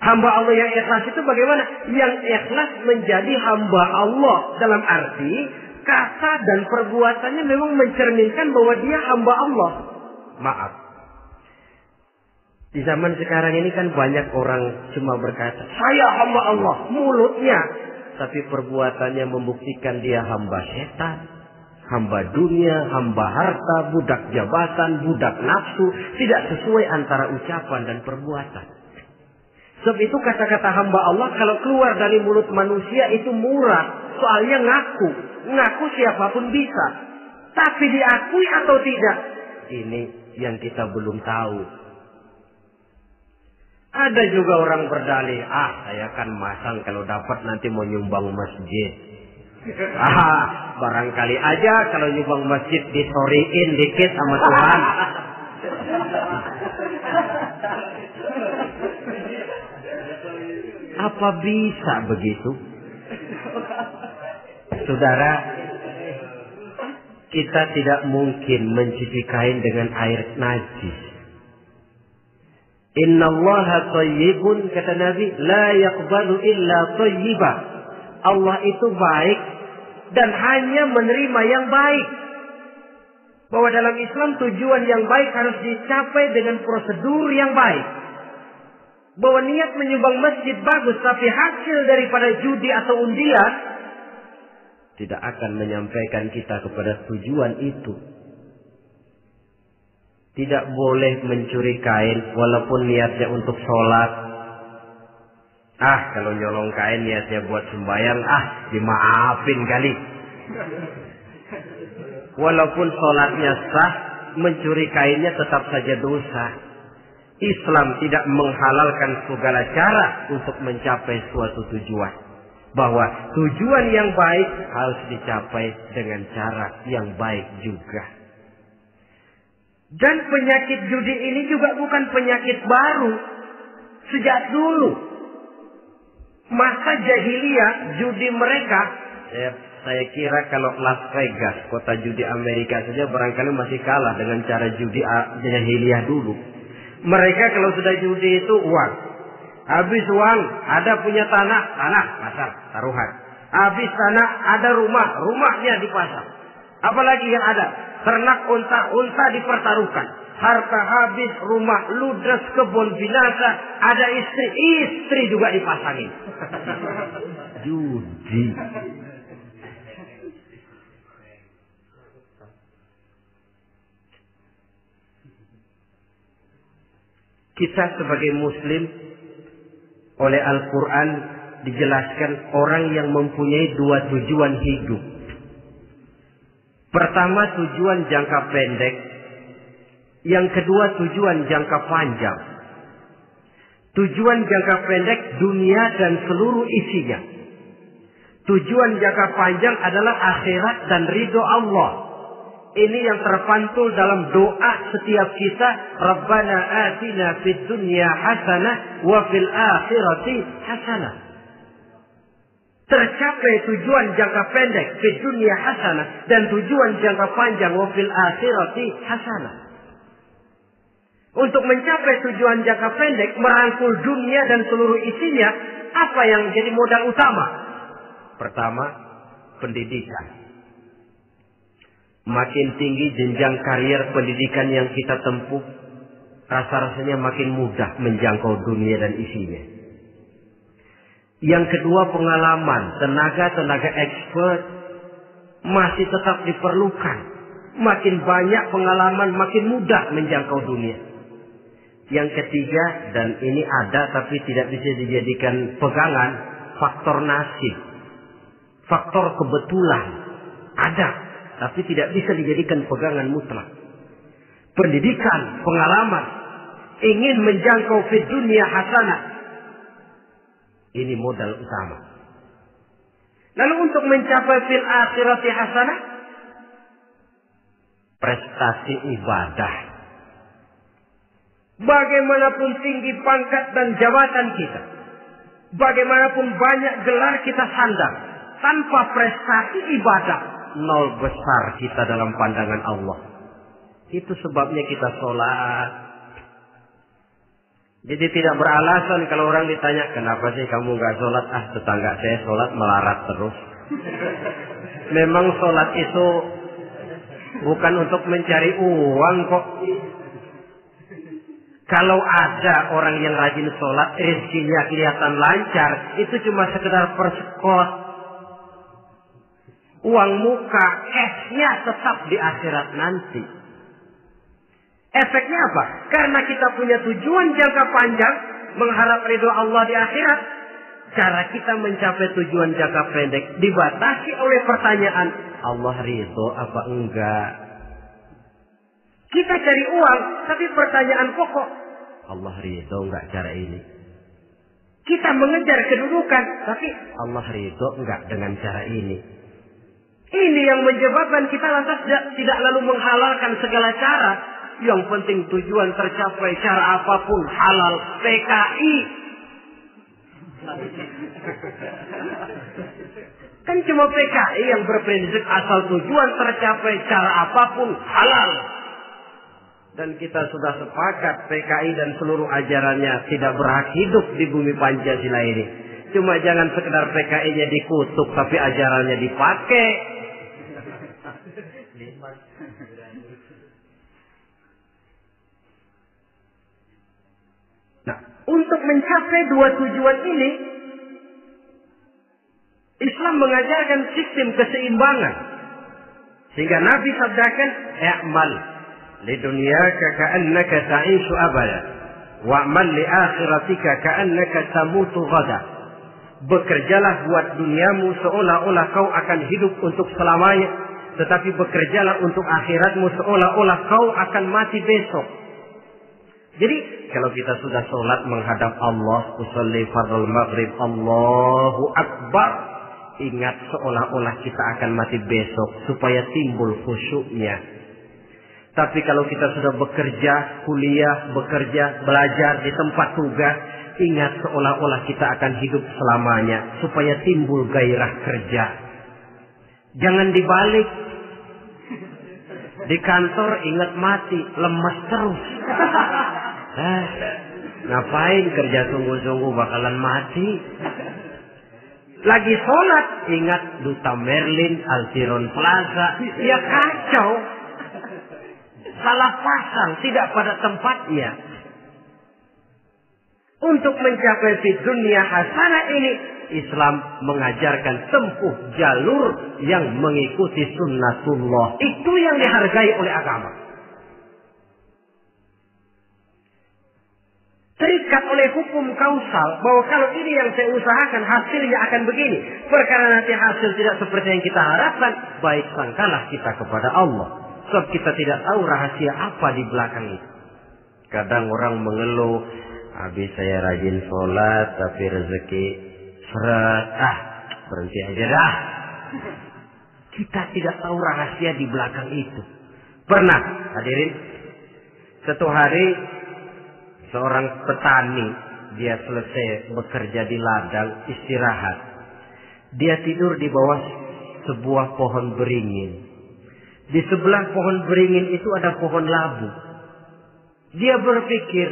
Hamba Allah yang ikhlas itu bagaimana? Yang ikhlas menjadi hamba Allah. Dalam arti kata dan perbuatannya memang mencerminkan bahwa dia hamba Allah. Maaf. Di zaman sekarang ini kan banyak orang cuma berkata, saya hamba Allah, mulutnya. Tapi perbuatannya membuktikan dia hamba setan, hamba dunia, hamba harta, budak jabatan, budak nafsu. Tidak sesuai antara ucapan dan perbuatan. Sebab itu kata-kata hamba Allah kalau keluar dari mulut manusia itu murah. Soalnya ngaku siapapun bisa. Tapi diakui atau tidak, ini yang kita belum tahu. Ada juga orang berdalih, saya kan masang kalau dapat nanti mau nyumbang masjid. Barangkali aja kalau nyumbang masjid disoriin dikit sama Tuhan. Apa bisa begitu? Saudara, kita tidak mungkin mencuci kain dengan air najis. Innallaha thayyibun, kata Nabi, la yaqbalu illa thayyiba. Allah itu baik dan hanya menerima yang baik. Bahwa dalam Islam tujuan yang baik harus dicapai dengan prosedur yang baik. Bahwa niat menyumbang masjid bagus, tapi hasil daripada judi atau undian tidak akan menyampaikan kita kepada tujuan itu. Tidak boleh mencuri kain walaupun niatnya untuk sholat. Kalau nyolong kain niatnya buat sembahyang, dimaafin kali. Walaupun sholatnya sah, mencuri kainnya tetap saja dosa. Islam tidak menghalalkan segala cara untuk mencapai suatu tujuan. Bahwa tujuan yang baik harus dicapai dengan cara yang baik juga. Dan penyakit judi ini juga bukan penyakit baru. Sejak dulu. Masa jahiliyah judi mereka. Saya kira kalau Las Vegas, kota judi Amerika saja barangkali masih kalah dengan cara judi jahiliyah dulu. Mereka kalau sudah judi itu uang. Habis uang ada punya tanah pasar, taruhan. Habis tanah ada rumahnya dipasang. Apalagi yang ada? Ternak unta dipertaruhkan. Harta habis, rumah ludes, kebun binasa. Ada istri juga dipasangin. Judi. Kita sebagai muslim oleh Al-Quran dijelaskan orang yang mempunyai dua tujuan hidup. Pertama tujuan jangka pendek. Yang kedua tujuan jangka panjang. Tujuan jangka pendek dunia dan seluruh isinya. Tujuan jangka panjang adalah akhirat dan ridho Allah. Ini yang terpantul dalam doa setiap kita. Rabbana atina fid dunya hasanah wa fil akhirati hasanah. Tercapai tujuan jangka pendek fid dunya hasanah, dan tujuan jangka panjang wa fil akhirati hasanah. Untuk mencapai tujuan jangka pendek, merangkul dunia dan seluruh isinya, apa yang jadi modal utama? Pertama, pendidikan. Makin tinggi jenjang karier pendidikan yang kita tempuh, rasa-rasanya makin mudah menjangkau dunia dan isinya. Yang kedua, pengalaman. Tenaga expert masih tetap diperlukan. Makin banyak pengalaman, makin mudah menjangkau dunia. Yang ketiga, dan ini ada tapi tidak bisa dijadikan pegangan, faktor nasib. Faktor kebetulan. Ada, tapi tidak bisa dijadikan pegangan mutlak. Pendidikan, pengalaman, ingin menjangkau fid dunya hasanah. Ini modal utama. Lalu untuk mencapai fil akhirati hasanah, prestasi ibadah. Bagaimanapun tinggi pangkat dan jabatan kita, bagaimanapun banyak gelar kita sandang, tanpa prestasi ibadah, nol besar kita dalam pandangan Allah. Itu sebabnya kita sholat. Jadi tidak beralasan kalau orang ditanya, kenapa sih kamu gak sholat? Tetangga saya sholat melarat terus. Memang sholat itu bukan untuk mencari uang kok. Kalau ada orang yang rajin sholat, rezekinya kelihatan lancar, itu cuma sekedar persekot. Uang muka, cashnya tetap di akhirat nanti. Efeknya apa? Karena kita punya tujuan jangka panjang, mengharap ridho Allah di akhirat. Cara kita mencapai tujuan jangka pendek dibatasi oleh pertanyaan, Allah ridho apa enggak? Kita cari uang, tapi pertanyaan pokok, Allah ridho enggak cara ini? Kita mengejar kedudukan, tapi Allah ridho enggak dengan cara ini? Ini yang menyebabkan kita lantas tidak lalu menghalalkan segala cara. Yang penting tujuan tercapai cara apapun halal. PKI. Kan cuma PKI yang berprinsip asal tujuan tercapai cara apapun halal. Dan kita sudah sepakat PKI dan seluruh ajarannya tidak berhak hidup di bumi Pancasila ini. Cuma jangan sekedar PKI-nya dikutuk tapi ajarannya dipakai. Nah, untuk mencapai dua tujuan ini, Islam mengajarkan sistem keseimbangan. Sehingga Nabi sabdakan, "I'mal li dunyaka ka'annaka ta'ishu abada, wa'mal li akhiratika ka'annaka tamutu ghada." Bekerjalah buat duniamu seolah-olah kau akan hidup untuk selamanya, tetapi bekerjalah untuk akhiratmu seolah-olah kau akan mati besok. Jadi kalau kita sudah sholat menghadap Allah, usolli fardhu maghrib, Allahu Akbar, ingat seolah-olah kita akan mati besok supaya timbul khusyuknya. Tapi kalau kita sudah bekerja, kuliah, belajar di tempat tugas, ingat seolah-olah kita akan hidup selamanya supaya timbul gairah kerja. Jangan dibalik. Di kantor ingat mati, lemas terus. Ngapain kerja sungguh-sungguh bakalan mati. Lagi sholat ingat Duta Merlin, Altiron Plaza, ya kacau. Salah pasang, tidak pada tempatnya. Untuk mencapai fid dunya hasanah ini, Islam mengajarkan tempuh jalur yang mengikuti sunnatullah. Itu yang dihargai oleh agama. Terikat oleh hukum kausal bahwa kalau ini yang saya usahakan hasilnya akan begini. Perkara nanti hasil tidak seperti yang kita harapkan, baik sangkalah kita kepada Allah. Sebab kita tidak tahu rahasia apa di belakang itu. Kadang orang mengeluh, habis saya rajin sholat tapi rezeki seret, berhenti aja dah. Kita tidak tahu rahasia di belakang itu. Pernah, hadirin, satu hari seorang petani, dia selesai bekerja di ladang, istirahat. Dia tidur di bawah sebuah pohon beringin. Di sebelah pohon beringin itu ada pohon labu. Dia berpikir,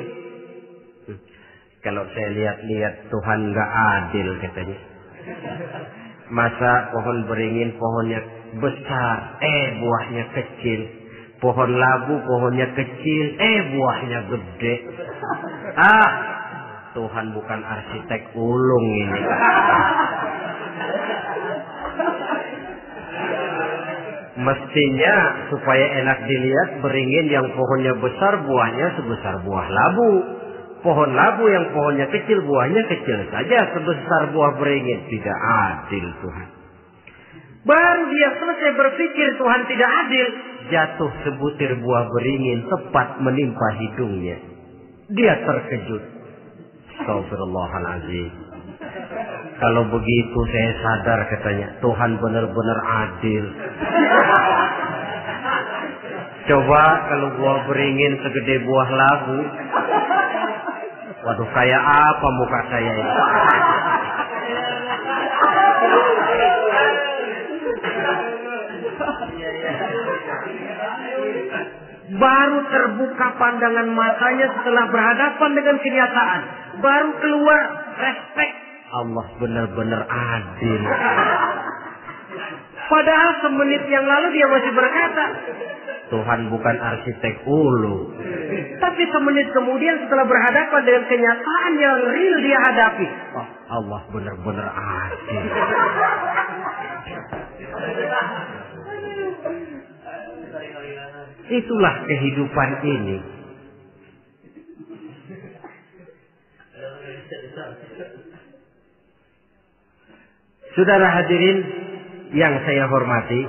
kalau saya lihat-lihat Tuhan nggak adil katanya. Masa pohon beringin pohonnya besar, buahnya kecil. Pohon labu pohonnya kecil, buahnya gede. Tuhan bukan arsitek ulung ini. Mestinya supaya enak dilihat, beringin yang pohonnya besar buahnya sebesar buah labu. Pohon labu yang pohonnya kecil buahnya kecil saja sebesar buah beringin. Tidak adil Tuhan. Baru dia selesai berpikir Tuhan tidak adil, jatuh sebutir buah beringin tepat menimpa hidungnya. Dia terkejut. Astagfirullahaladzim. Kalau begitu saya sadar katanya, Tuhan benar-benar adil. Coba kalau buah beringin segede buah labu. Waduh, kayak apa muka saya ini? Baru terbuka pandangan matanya setelah berhadapan dengan kenyataan. Baru keluar respek. Allah benar-benar adil. Padahal semenit yang lalu dia masih berkata, Tuhan bukan arsitek ulu. Tapi semenit kemudian setelah berhadapan dengan kenyataan yang real dia hadapi, Allah benar-benar adil. Itulah kehidupan ini. Saudara hadirin yang saya hormati,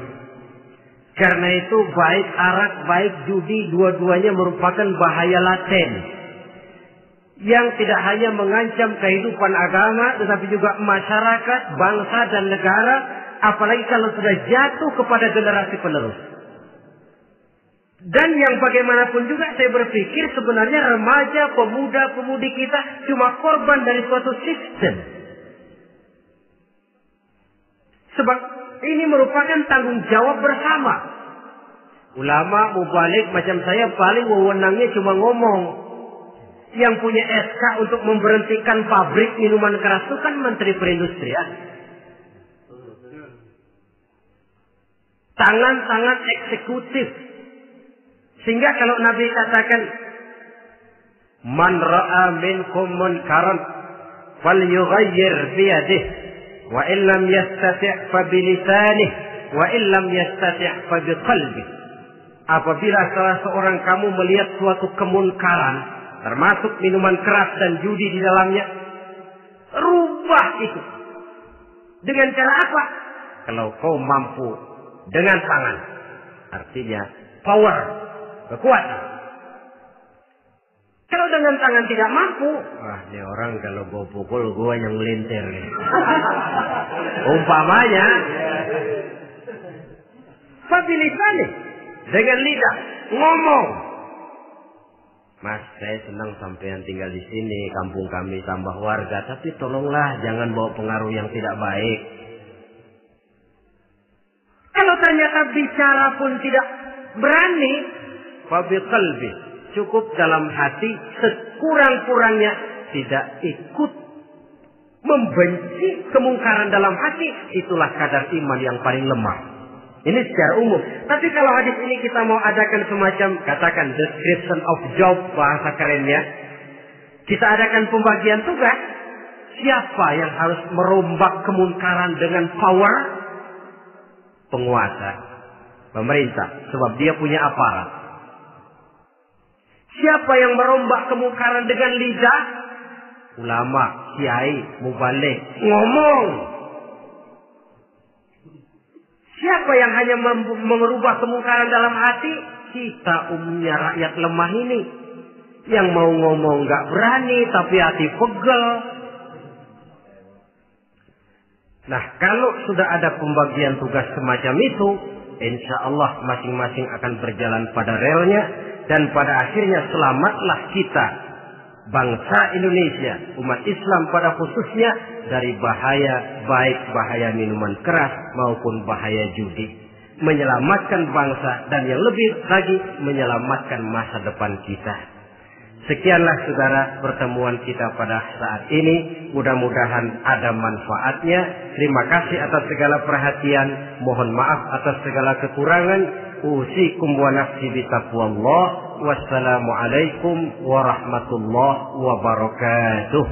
karena itu baik arak, baik judi, dua-duanya merupakan bahaya laten yang tidak hanya mengancam kehidupan agama, tetapi juga masyarakat, bangsa dan negara, apalagi kalau sudah jatuh kepada generasi penerus. Dan yang bagaimanapun juga saya berpikir sebenarnya remaja, pemuda, pemudi kita cuma korban dari suatu sistem. Sebab ini merupakan tanggung jawab bersama. Ulama mubalik macam saya paling wewenangnya cuma ngomong. Yang punya SK untuk memberhentikan pabrik minuman keras itu kan Menteri Perindustrian. Tangan-tangan eksekutif. Sehingga kalau Nabi katakan, Man ra'a minkum munkaran falyughayyir biyadihi wa illam yastati' fa bilisanihi wa illam yastati' fa biqalbihi. Apabila salah seorang kamu melihat suatu kemunkaran, termasuk minuman keras dan judi di dalamnya, rubah itu. Dengan cara apa? Kalau kau mampu dengan tangan, artinya power, kekuatan. Kalau dengan tangan tidak mampu, ini orang kalau gue pukul gue yang melintir. Umpamanya, fabilisani, dengan lidah ngomong. Mas, saya senang sampean tinggal di sini, kampung kami tambah warga, tapi tolonglah jangan bawa pengaruh yang tidak baik. Kalau ternyata bicara pun tidak berani, fabiqalbi, cukup dalam hati, sekurang-kurangnya tidak ikut membenci kemungkaran dalam hati, itulah kadar iman yang paling lemah. Ini secara umum. Tapi kalau hadis ini kita mau adakan semacam, katakan description of job, bahasa kerennya, kita adakan pembagian tugas. Siapa yang harus merombak kemungkaran dengan power? Penguasa, pemerintah, sebab dia punya aparat. Siapa yang merombak kemungkaran dengan lidah? Ulama, kiai, mubalik, ngomong. Siapa yang hanya merubah kemungkaran dalam hati? Kita umumnya rakyat lemah ini. Yang mau ngomong gak berani, tapi hati pegel. Nah, kalau sudah ada pembagian tugas semacam itu, insya Allah masing-masing akan berjalan pada relnya, dan pada akhirnya selamatlah kita, bangsa Indonesia, umat Islam pada khususnya, dari bahaya, baik bahaya minuman keras maupun bahaya judi. Menyelamatkan bangsa dan yang lebih lagi menyelamatkan masa depan kita. Sekianlah saudara pertemuan kita pada saat ini. Mudah-mudahan ada manfaatnya. Terima kasih atas segala perhatian. Mohon maaf atas segala kekurangan. Usikum wa nafsi bitaqwallah. Wassalamualaikum warahmatullahi wabarakatuh.